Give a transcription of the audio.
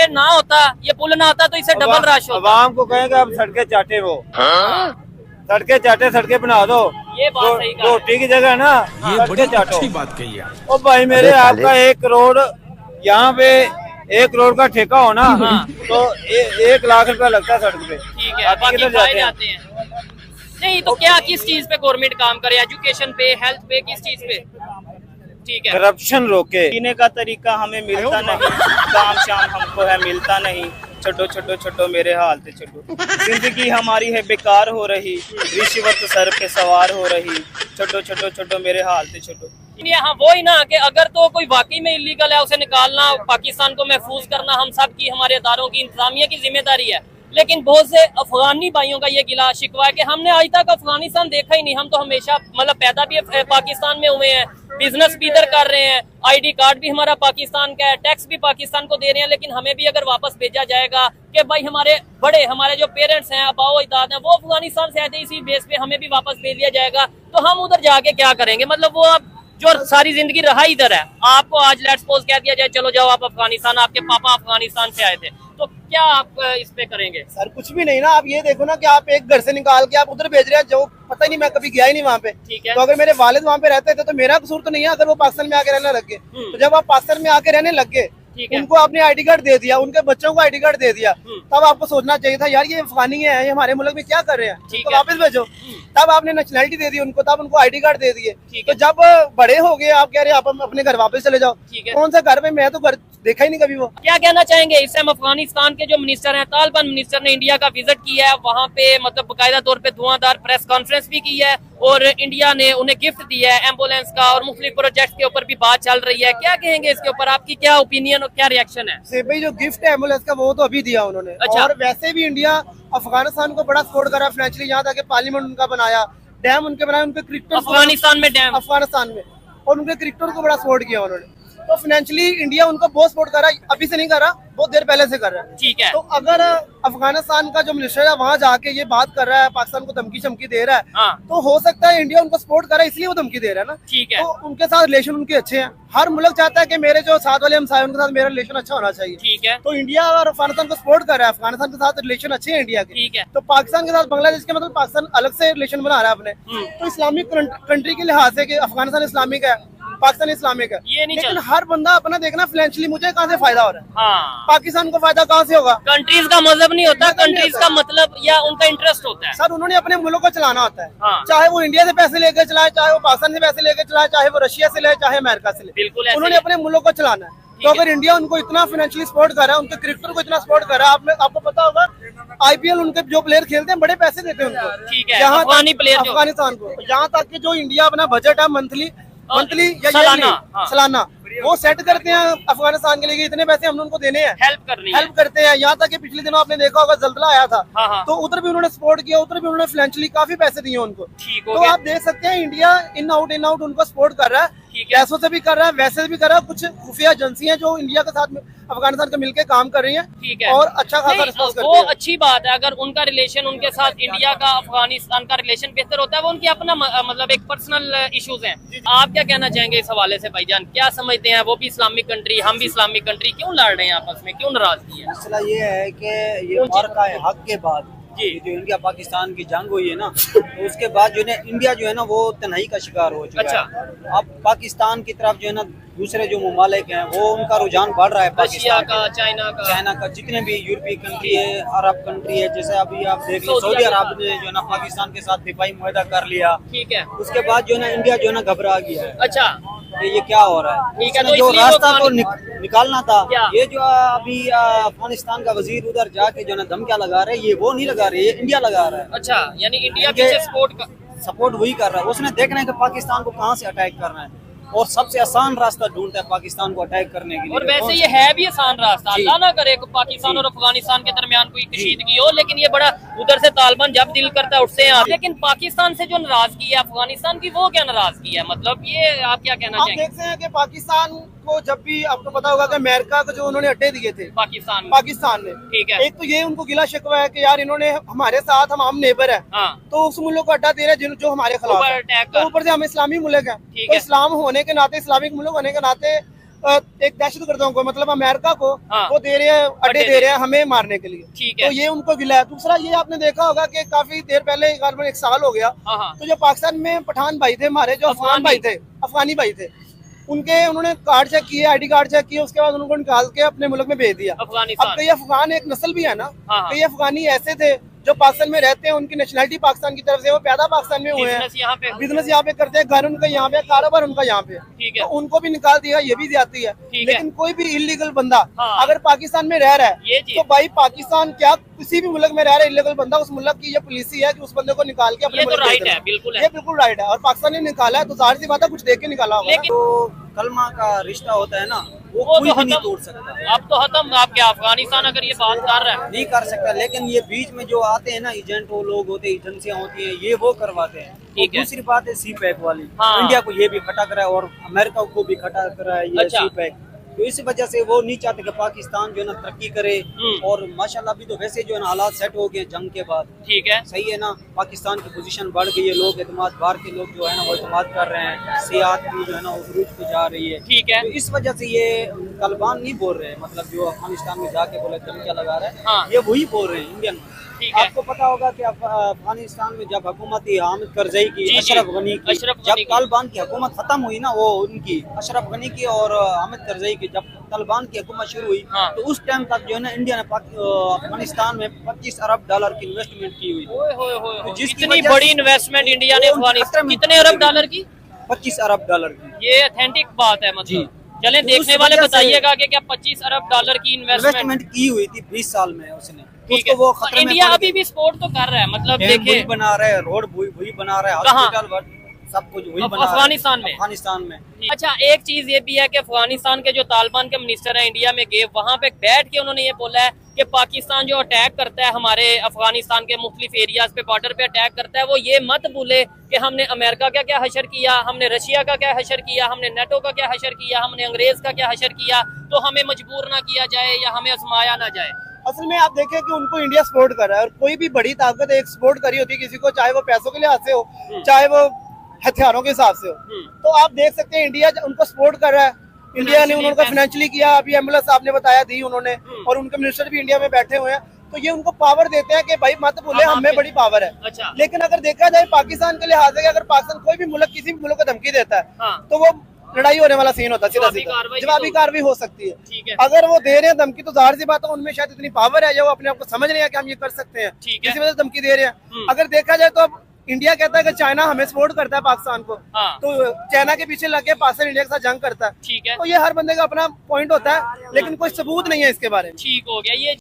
ये ना होता, ये पुल ना होता तो इसे डबल रश होता। आवाम को कहेंगे अब सड़कें चाटे, वो सड़कें चाटे, सड़कें बना दो। ये बात सही कहा। रोटी की जगह ना ये बड़ी चाटो। अच्छी बात कही है। ओ भाई मेरे, आपका 1 करोड़ यहाँ पे 1 करोड़ का ठेका हो ना, तो 1 लाख रुपया लगता है सड़क पे। ठीक है, बाकी खाए जाते हैं। नहीं तो क्या, किस चीज पे गवर्नमेंट काम करे? एजुकेशन पे, हेल्थ पे, किस चीज पे? ठीक है, करप्शन रोके। जीने का तरीका हमें मिलता नहीं, काम शाम हमको है मिलता नहीं, छोटो छोटो छोटो मेरे हाल थे छोटो, जिंदगी हमारी है बेकार हो रही, रिश्वत सर पे सवार हो रही, छोटो छोटो छोटो मेरे हाल थे छोटो। हाँ वही ना कि अगर तो कोई वाकई में इलीगल है उसे निकालना, पाकिस्तान को महफूज करना हम सब की, हमारे अदारों की, इंतजामिया की जिम्मेदारी है। लेकिन बहुत से अफगानी भाइयों का ये गिला शिकवा है कि हमने आज तक अफगानिस्तान देखा ही नहीं। हम तो हमेशा मतलब पैदा भी पाकिस्तान में हुए हैं, बिजनेस भी इधर कर रहे हैं, आईडी कार्ड भी हमारा पाकिस्तान का है, टैक्स भी पाकिस्तान को दे रहे हैं। लेकिन हमें भी अगर वापस भेजा जाएगा कि भाई हमारे बड़े, हमारे जो पेरेंट्स हैं, अबाओ अजदाद हैं, वो अफगानिस्तान से आए थे, इसी बेस पे हमें भी वापस भेज दिया जाएगा, तो हम उधर जाके क्या करेंगे? मतलब वो अब जो सारी जिंदगी रहा इधर है, आपको आज लेट्स सपोज कह दिया जाए चलो जाओ आप अफगानिस्तान, आपके पापा अफगानिस्तान से आए थे, तो क्या आप इस पे करेंगे? सर कुछ भी नहीं ना, आप ये देखो ना कि आप एक घर से निकाल के आप उधर भेज रहे हैं, जो पता ही नहीं, मैं कभी गया ही नहीं वहाँ पे। ठीक है। तो अगर मेरे वालिद वहाँ पे रहते थे तो मेरा कसूर तो नहीं है अगर वो पाकिस्तान में आके रहने लग गए। तो जब आप पाकिस्तान में आके रहने लग गए, उनको आपने आईडी कार्ड दे दिया, उनके बच्चों को आईडी कार्ड दे दिया, तब आपको सोचना चाहिए था यार ये अफगानी है, ये हमारे मुल्क में क्या कर रहे हैं, तो वापस भेजो। तब आपने नेशनलिटी दे दी उनको, तब उनको आईडी कार्ड दे दिए। तो जब बड़े हो गए आप कह रहे हैं आप अपने घर वापस चले जाओ, कौन सा घर में, मैं तो घर देखा ही नहीं कभी। वो क्या कहना चाहेंगे? इस टाइम अफगानिस्तान के जो मिनिस्टर हैं, तालिबान मिनिस्टर ने इंडिया का विजिट किया है, वहाँ पे मतलब बाकायदा तौर पे धुआंधार प्रेस कॉन्फ्रेंस भी की है और इंडिया ने उन्हें गिफ्ट दिया है एम्बुलेंस का, और मुख्तलिफ प्रोजेक्ट के ऊपर भी बात चल रही है। क्या कहेंगे इसके ऊपर, आपकी क्या ओपिनियन और क्या रिएक्शन है? से भाई जो गिफ्ट है एम्बुलेंस का वो तो अभी दिया उन्होंने। अच्छा। और वैसे भी इंडिया अफगानिस्तान को बड़ा सपोर्ट करा फाइनेंशियली, यहाँ तक पार्लियामेंट उनका बनाया, डैम उनके बनाए, उनके क्रिकेटर अफगानिस्तान में डैम, अफगानिस्तान में, और उनके क्रिकेटर को बड़ा सपोर्ट किया उन्होंने। तो फाइनेंशियली इंडिया उनको बहुत सपोर्ट कर रहा है, अभी से नहीं कर रहा, बहुत देर पहले से कर रहा है। ठीक है। तो अगर अफगानिस्तान का जो मिनिस्टर है वहाँ जाके ये बात कर रहा है, पाकिस्तान को धमकी चमकी दे रहा है, तो हो सकता है इंडिया उनको सपोर्ट कर रहा है इसलिए वो धमकी दे रहा है ना। ठीक है। तो उनके साथ रिलेशन उनके अच्छे हैं, हर मुल्क चाहता है कि मेरे जो साथ वाले हमसाये उनके साथ मेरा रिलेशन अच्छा होना चाहिए। ठीक है। तो इंडिया और अफगानिस्तान को सपोर्ट कर रहा है, अफगानिस्तान के साथ रिलेशन अच्छे हैं इंडिया के। ठीक है। तो पाकिस्तान के साथ बांग्लादेश के मतलब पाकिस्तान अलग से रिलेशन बना रहा है अपने, तो इस्लामिक कंट्री के लिहाज से कि अफगानिस्तान इस्लामिक है, पाकिस्तान इस्लामिक है, ये नहीं लेकिन हर बंदा अपना देखना फाइनेंशियली मुझे कहाँ से फायदा हो रहा है, हाँ, पाकिस्तान को फायदा कहाँ से होगा? कंट्रीज का मजहब नहीं होता, कंट्रीज का मतलब या उनका इंटरेस्ट होता है। सर उन्होंने अपने मुल्क को चलाना होता है, हाँ। चाहे वो इंडिया से पैसे लेकर चलाए, चाहे वो पाकिस्तान से पैसे लेकर चलाए, चाहे वो रशिया से ले, चाहे अमेरिका से ले, बिल्कुल ऐसे उन्होंने अपने मुल्क को चलाना है। तो अगर इंडिया उनको इतना फाइनेंशियली सपोर्ट कर रहा है, उनके क्रिकेटर को इतना सपोर्ट कर रहा है, आपको पता होगा आईपीएल उनके जो प्लेयर खेलते हैं बड़े पैसे देते हैं उनको। ठीक है, अफगानी प्लेयर जो अफगानिस्तान को, यहाँ तक कि जो इंडिया अपना बजट है मंथली या सालाना, हाँ। सालाना वो सेट करते हैं अफगानिस्तान के लिए, इतने पैसे हमने उनको देने हैं, हेल्प करते हैं। यहाँ तक कि पिछले दिनों आपने देखा होगा जल्जला आया था, तो उधर भी उन्होंने सपोर्ट किया, उधर भी उन्होंने फाइनेंशियली काफी पैसे दिए उनको। तो आप देख सकते हैं इंडिया इन आउट उनको सपोर्ट कर रहा है, पैसों से भी कर रहा है, वैसे भी कर रहा है। कुछ खुफिया एजेंसियां जो इंडिया के साथ अफगानिस्तान के मिलकर काम कर रही हैं, ठीक है, और अच्छा खासा रिस्पॉन्स करती वो है। अच्छी बात है अगर उनका रिलेशन, उनके साथ इंडिया का अफगानिस्तान का रिलेशन बेहतर होता है। वो उनकी अपना मतलब एक पर्सनल इश्यूज हैं। आप क्या कहना चाहेंगे इस हवाले से भाईजान? क्या समझते हैं, वो भी इस्लामिक कंट्री, हम भी इस्लामिक कंट्री, क्यों लड़ रहे हैं आपस में, क्यों नाराजगी है? मसला ये है कि ये मार्का है हक के बाद जो इंडिया पाकिस्तान की जंग हुई है ना, तो उसके बाद जो है इंडिया जो है ना वो तन्हाई का शिकार हो चुका है। अब पाकिस्तान की तरफ जो है ना दूसरे जो ममालिक हैं वो उनका रुझान बढ़ रहा है, पाकिस्तान का, चाइना का, जितने भी यूरोपीय कंट्री है, अरब कंट्री है, जैसे अभी आप देख लो सऊदी अरब ने जो है ना पाकिस्तान के साथ दिफाई मुआहदा कर लिया। ठीक है। उसके बाद जो है ना इंडिया जो है ना घबरा गया है। अच्छा, ये क्या हो रहा है? ठीक है, तो जो रास्ता तो निकालना था, ये जो अभी अफगानिस्तान का वजीर उधर जाके जो ना धमकियां लगा रहे हैं, ये वो नहीं लगा रहे, ये इंडिया लगा रहा है। अच्छा, यानी इंडिया पीछे सपोर्ट वही कर रहा है। उसने देखना है कि पाकिस्तान को कहाँ से अटैक करना है, और सबसे आसान रास्ता ढूंढता है पाकिस्तान को अटैक करने के लिए। और वैसे ये है भी आसान रास्ता, अल्लाह ना करे पाकिस्तान और अफगानिस्तान के दरमियान कोई कशीदगी हो, लेकिन ये बड़ा उधर से तालिबान जब दिल करता है उससे आप। लेकिन पाकिस्तान से जो नाराजगी है अफगानिस्तान की, वो क्या नाराजगी है, मतलब ये आप क्या कहना चाहेंगे? आप देखते हैं कि पाकिस्तान को जब भी आपको पता होगा कि अमेरिका को जो उन्होंने अड्डे दिए थे पाकिस्तान में, ठीक है, एक तो ये उनको गिला शिकवा है कि यार इन्होंने हमारे साथ, हम नेबर है, तो उस मुल्क को अड्डा दे रहे हैं जो हमारे खिलाफ है, तो ऊपर से हम इस्लामी मुल्क है, तो इस्लाम होने के नाते, इस्लामिक मुल्क होने के नाते एक दहशतगर्दों को, मतलब अमेरिका को हाँ। वो दे रहे हैं, अड्डे दे रहे हैं हमें मारने के लिए। ठीक है। तो ये उनको गिला है। दूसरा ये आपने देखा होगा कि काफी देर पहले, करीबन 1 साल हो गया, हाँ हाँ। तो जो पाकिस्तान में पठान भाई थे हमारे, जो अफगान भाई थे, अफगानी भाई थे, उन्होंने कार्ड चेक किए, आईडी कार्ड चेक किए, उसके बाद उनको निकाल के अपने मुल्क में भेज दिया। अफगानिस्तान। अब कई अफगान एक नस्ल भी है ना, हाँ। कई अफगानी ऐसे थे जो पाकिस्तान में रहते हैं, उनकी नेशनलिटी पाकिस्तान की तरफ से, वो पैदा पाकिस्तान में हुए हैं, बिजनेस यहाँ पे करते हैं, घर उनका यहाँ पे, कारोबार उनका यहाँ पे, ठीक है। तो उनको भी निकाल दिया, ये भी ज्यादती है। ठीक है। लेकिन कोई भी इलीगल बंदा हाँ। अगर पाकिस्तान में रह रहा ये है चीज़। तो भाई पाकिस्तान क्या, किसी भी मुल्क में रह रहा है इलीगल बंदा, उस मुल्क की ये पॉलिसी है कि उस बंदे को निकाल के अपने ये तो मुल्क भेज राइट देना। है, बिल्कुल है। ये बिल्कुल राइट है, और पाकिस्तान ने निकाला है तो जाहिर सी बात है कुछ देख के निकाला होगा ना। लेकिन तो कलमा का रिश्ता होता है ना, वो वो कोई तो भी नहीं खत्म, तोड़ सकता, अब तो खत्म। आप क्या अफगानिस्तान अगर ये बात कर रहा है, नहीं कर सकता। लेकिन ये बीच में जो आते हैं ना एजेंट, वो लोग होते हैं, एजेंसियां होती हैं, ये वो करवाते हैं। ठीक है। दूसरी बात है सी पैक वाली, हाँ। इंडिया को ये भी खटा करा है और अमेरिका को भी खटा करा है ये अच्छा। सी पैक। तो इस वजह से वो नहीं चाहते कि पाकिस्तान जो है ना तरक्की करे। और माशाल्लाह अभी तो वैसे जो है ना हालात सेट हो गए जंग के बाद, ठीक है। सही है ना, पाकिस्तान की पोजीशन बढ़ गई है, लोग एतमाद, बाहर के लोग जो है ना वो एतमाद कर रहे हैं, सियाहत भी जो है ना उरूज पे जा रही है। ठीक है। तो इस वजह से ये तालिबान नहीं बोल रहे हैं, मतलब जो अफगानिस्तान में जाके बोले धमकियां लगा रहे हैं, हाँ। ये वही बोल रहे हैं इंडियन। ठीक है। आपको पता होगा कि अफगानिस्तान में जब हुकूमत थी हामिद करजई की, जी, अशरफ गनी की, अशरफ जब गनी की। तालिबान की हुकूमत खत्म हुई ना, वो उनकी अशरफ गनी की और हामिद करजई की, जब तालिबान की हुकूमत शुरू हुई, हाँ। तो उस टाइम तक जो है ना इंडिया ने अफगानिस्तान में 25 अरब डॉलर की इन्वेस्टमेंट की हुई। ओए होए होए होए, जिसकी इतनी वजह बड़ी से इन्वेस्टमेंट इंडिया ने वो खतरे अफगानिस्तान, में कितने अरब डॉलर की? 25 अरब डॉलर की ये ऑथेंटिक बात है, मतलब चले तो देखने उस वाले वजह से- बताइएगा कि क्या 25 अरब डॉलर की इन्वेस्टमेंट इन्वेस्टमेंट की हुई थी 20 साल में उसने। ठीक है। उसको वो तो खतरे में इंडिया पड़ अभी गई। भी सपोर्ट तो कर रहा है, मतलब डैम वही देखिए बना रहे हैं, रोड वही बना रहे हैं, कहाँ? हॉस्पिटल सब कुछ वही बना रहे हैं। अफगानिस्तान में? अफगानिस्तान में। अच्छा, एक चीज ये भी है कि अफगानिस्तान के जो तालिबान के मिनिस्टर हैं इंडिया में गए, वहां पे बैठ के उन्होंने ये बोला है कि पाकिस्तान जो अटैक करता है हमारे अफगानिस्तान के मुख्तलिफ एरियाज पे, बॉर्डर पे अटैक करता है, वो ये मत भूले कि हमने अमेरिका का क्या हशर किया, हमने रशिया का क्या हशर किया, हमने नेटो का क्या हशर किया, हमने अंग्रेज का क्या हशर किया, तो हमें मजबूर ना किया जाए या हमें आजमाया ना जाए। असल में आप देखें कि उनको इंडिया सपोर्ट कर रहा है, और कोई भी बड़ी ताकत एक सपोर्ट करी होती है किसी को, चाहे वो पैसों के लिहाज से हो, चाहे वो हथियारों के हिसाब से हो, तो आप देख सकते हैं इंडिया उनको सपोर्ट कर रहा है। इंडिया ने उनको फाइनेंशियली किया, अभी एम्बुलेंस आपने बताया दी उन्होंने, और उनके मिनिस्टर भी इंडिया में बैठे हुए हैं, तो ये उनको पावर देते हैं कि भाई मत भूले हमें बड़ी पावर है। अच्छा। लेकिन अगर देखा जाए पाकिस्तान के लिहाज से, अगर पाकिस्तान कोई भी मुल्क किसी भी मुल्क को धमकी देता है, हाँ। तो वो लड़ाई होने वाला सीन होता है, सीधा जवाबी सीधा कार्रवाई भी जवाबी तो- कार्रवाई हो सकती है। ठीक है। अगर वो दे रहे हैं धमकी तो जाहिर सी बात है उनमें शायद इतनी पावर है या वो अपने आप को समझ रहे हैं कि हम ये कर सकते हैं, ठीक है। इसी वजह से धमकी दे रहे हैं। अगर देखा जाए तो अब इंडिया कहता है कि चाइना हमें सपोर्ट करता है पाकिस्तान को, हाँ। तो चाइना के पीछे लग के पाकिस्तान इंडिया के साथ जंग करता है। ठीक है। तो ये हर बंदे का अपना पॉइंट होता है, लेकिन कोई सबूत नहीं है इसके बारे में। ठीक हो गया ये।